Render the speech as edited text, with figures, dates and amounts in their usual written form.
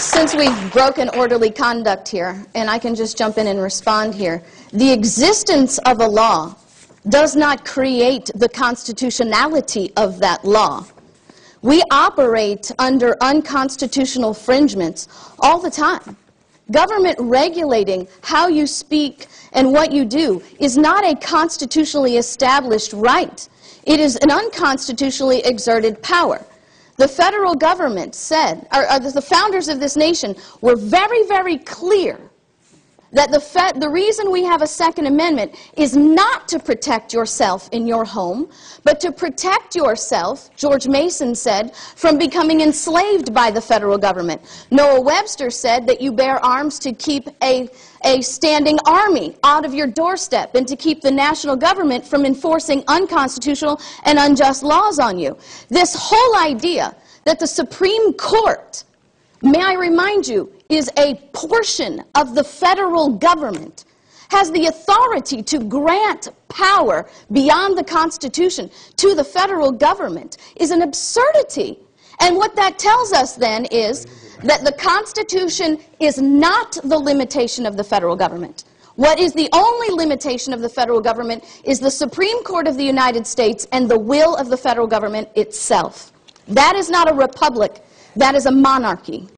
Since we've broken orderly conduct here, and I can just jump in and respond here, the existence of a law does not create the constitutionality of that law. We operate under unconstitutional infringements all the time. Government regulating how you speak and what you do is not a constitutionally established right. It is an unconstitutionally exerted power. The federal government said, the founders of this nation were very, very clear that the reason we have a Second Amendment is not to protect yourself in your home, but to protect yourself, George Mason said, from becoming enslaved by the federal government. Noah Webster said that you bear arms to keep a standing army out of your doorstep and to keep the national government from enforcing unconstitutional and unjust laws on you. This whole idea that the Supreme Court, may I remind you, is a portion of the federal government, has the authority to grant power beyond the Constitution to the federal government, is an absurdity. And what that tells us then is that the Constitution is not the limitation of the federal government. What is the only limitation of the federal government is the Supreme Court of the United States and the will of the federal government itself. That is not a republic, that is a monarchy.